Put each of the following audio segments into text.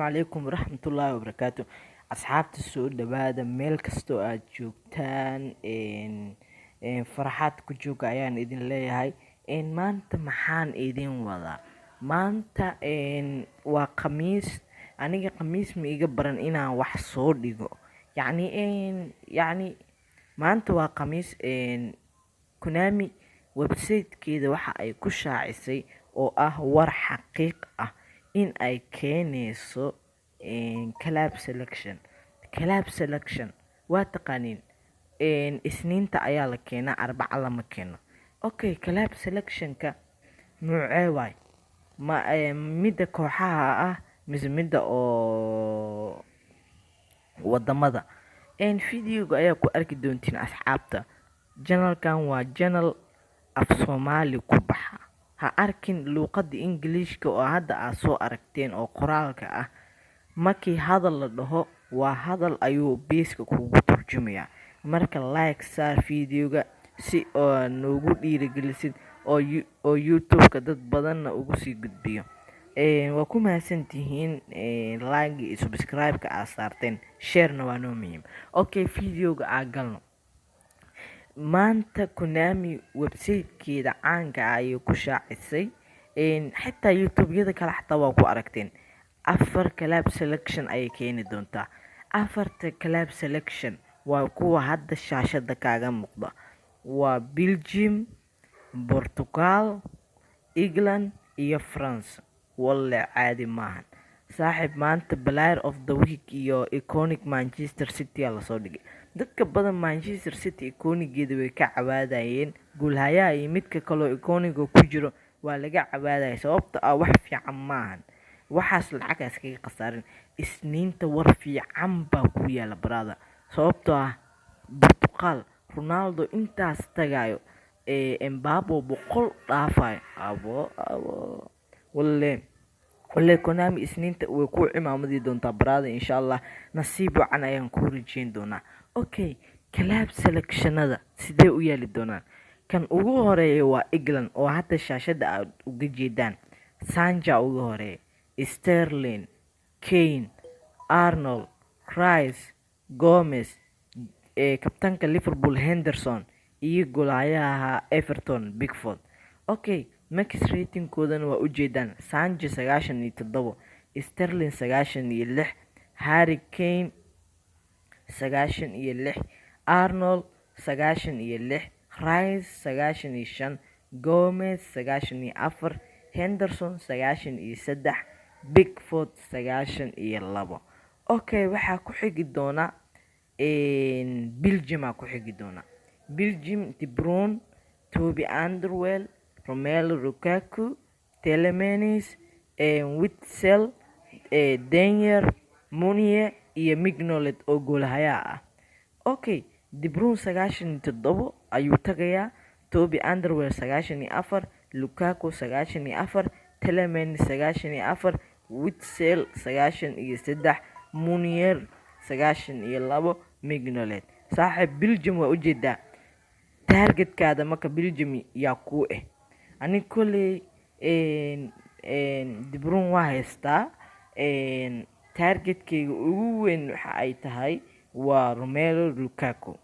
calaykum waraxmatullaahi wabarakaatu. Asxaabta soo dhawaada meel kastoo aad joogtaan, farxad ku jooga ayaan idin leeyahay. Maanta maxaan idin wadaa? Maanta waa khamiis. Aniga khamiis ma iga baran inaan wax soo dhigo. Yacni maanta waa khamiis. Konami website-keeda waxa ay ku shaacisay oo ah war xaqiiq ah in ay keenayso collab selection. Waa taqaaniin, isniinta ayaa la keenaa, arbaca lama keeno. Collab selectionka noocee waay? Midda kooxaha ah mise midda oo wadamada? Videoga ayaa ku arki doontiin asxaabta. Channelkan waa channel af Soomaali ku baxa. Ha arkin luqadda Ingiliishka oo hadda aad soo aragteen oo qoraalka ah. Markii hadal la dhaho, waa hadal ayuu beeska kugu turjumayaa. Marka like saar videoga si oo noogu dhiirigelisid oo YouTube-ka dad badanna ugu sii gudbiyo. Waa ku mahadsantihiin like iyo subscribe-ka aad saarteen, share-na waa noo muhiim. Videoga aan galno. Maanta Konami website-keeda caanka ah ayay ku shaacisay, xitaa YouTube-yada kale xataa waa ku aragteen. 4 collab selection ayay keeni doontaa. 4 collab selection waa kuwa hadda shaashada kaaga muuqda. Waa Belgium, Portugal, England iyo France. Walle caadi maahan. Saaxiib, maanta Player of the Week iyo iconic Manchester City la soo dhigay. Dadka badan Manchester City iconigeeda way ka cawaadayeen. Goolhayaha iyo midka kaloo iconiga ku jiro waa laga cawaadayay sababtoo ah wax fiican maahan. Waxaas lacagaas kaga khasaarin. Isniinta war fiican baa ku yaala brother. Sababtoo ah Portugal, Ronaldo intaas tagayo, Mbappe 100 dhaafayo. Walle Konami isniinta way ku cimaamadi doontaa brother, insha Allah. Nasiib wacan ayaan ku rajeyn doonaa. Collab selectionada sidee u yeeli doonaan? Kan ugu horeeya waa England oo hadda shaashada aad uga jeedaan. Sanja ugu horeeya, Sterling, Kane, Arnold, Rice, Gomez, kabtanka Liverpool Henderson iyo goolahayaha Everton Pickford. Max rating-koodana waa u jeedaan. Sanja 97, Sterling 96, Harry Kane 96, Arnold 96, Rice 95, Gomez 94, Henderson 93, Pickford 92. Waxaa ku xigi doona Belgium ku xigi doona. Belgium, De Bruyne, Toby Alderweireld, Romelu Lukaku, Tielemans, Witsel, Denyer, Meunier iyo Mignolet oo goolhayaha ah. De Bruyne 97 ayuu tagayaa, Toby Alderweireld 94, Lukaku 94, Tielemans 94, Witsel 93, Meunier 92, Mignolet. Saaxiib, Belgium waa u jeedaa. Targetkaada marka Belgium yaa ku ani koley De Bruyne waa haystaa. Targetkeyga ugu weyn waxa ay tahay waa Romelu Lukaku.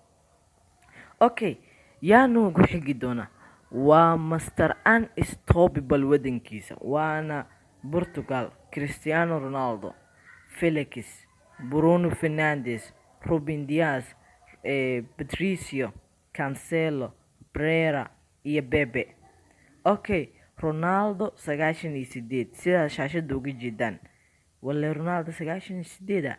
Yaa noogu xigi doona? Waa Master Unstoppable wadankiisa, waana Portugal. Cristiano Ronaldo, Felix, Bruno Fernandes, Ruben Dias, Patricio, Cancelo, Pereira iyo Pepe. Ronaldo 98 sidaa shaashada uga jeedaan. Walle Ronaldo 98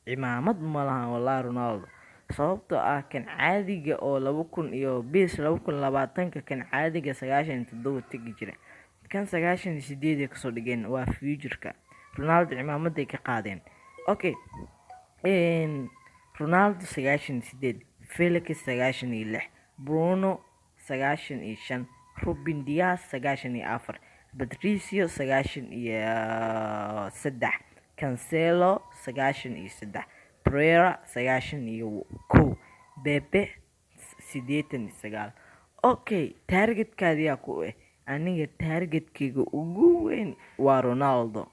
cimaamad ma lahan wallahi Ronaldo. Sababtoo ah kan caadiga oo 2020 kan caadiga 97 tagi jira. Kan 98 ka soo dhigeen waa future-ka. Ronaldo cimaamaday ka qaadeen. Ronaldo 98, Felix 96, Bruno 95, Ruben Dias 94, Patricio 93, Cancelo 93, Pereira 91, Pepe 89. Targetkaadi yaa ku aniga targetkeyga ugu weyn waa Ronaldo.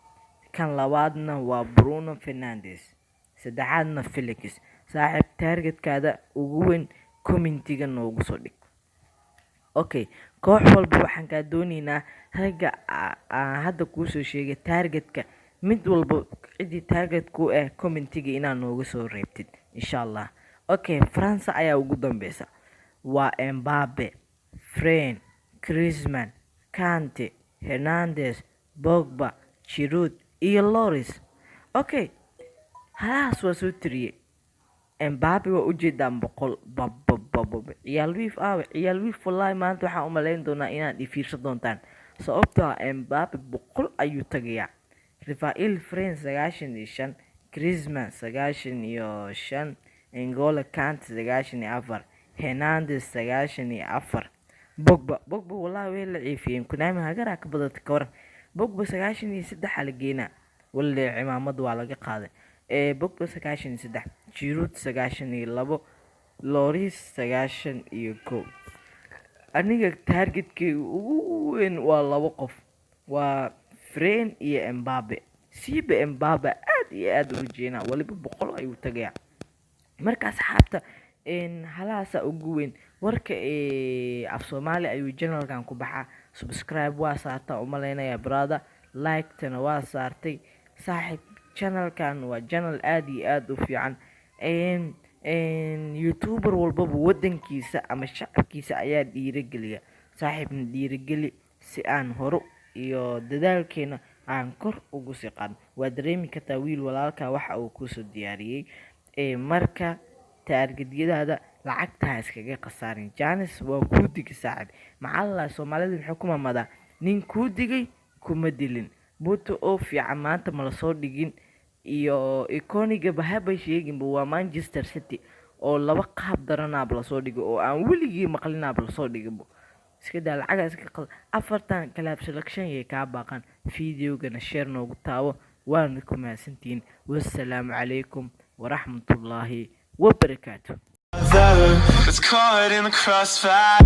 kan labaadna waa Bruno Fernandes, saddexaadna Felix. Saaxiib, targetkaada ugu weyn commentiga noogu soo dhig. Okay, koox walba waxaan kaa doonaynaa ragga aan hadda kuusoo sheegay targetka mid walba cidii target ku commentiga inaad nooga soo reebtid insha allah. Okay, France ayaa ugu dambeysa, waa Mbappe, Fren, Griezmann, Kante, Hernandez, Pogba, Giroud iyo Lloris. Okay, halaas waa soo tiriyey. Mbappe waa ujeedaan 100 ciyaal wiif wallahi maanta waxaan u malayn doonaa inaad ifiirsan doontaan sababtoo ah Mbappe 100 ayuu tagayaa. Rafael Varane 95, Griezmann 95, N'Golo Kante 94, Hernandez 94, Pogba wallahi way la ciifiyeen Konami hagaraa ka badata ka waran. Pogba 93 la geynaa wallahi cimaamad waa laga qaaday. Pogba 93, Giroud 92, Lloris 91. Aniga targetkeyga ugu weyn waa 2 qof, waa Varane iyo Mbappe. Siiba Mbappe aad iyo aad u jeena waliba 100 ayuu tagayaa. Marka asxaabta halaasa ugu weyn warka af Soomaali ayuu channelkan ku baxaa. Subscribe waa saarta u malaynaya brother, like tana waa saartay. Saaxiib, channelkan waa channel aad iyo aad u fiican. YouTuber walbaba wadankiisa ama shacabkiisa ayaa dhiirigeliya. Saaxiibna dhiirigeli si aan horo iyo dadaalkeena aan kor ugu sii qaadno. Waa dareemi kartaa wiil walaalka waxa uu kusoo diyaariyey. Marka targetyadaada lacagta iskaga khasaarin. Janis waa kuu digay saaxiib. Maxaa Soomaalida maxay ku maamadaa nin kuu digay kuma dilin. Buto oo fiican maanta ma la soo dhigin iyo iconiga bahaba sheegin waa Manchester City oo 2 qaab daranaab la soo dhigo oo aan weligii maqlinaab la soo dhigo. iska daa lacag iska qal. 4 club selection yay ka baaqan. Videogana share noogu taawo. waan ku mahadsantiin. Wassalaamu calaykum waraxmatullaahi wabarakaatuh. That's caught in the crossfire.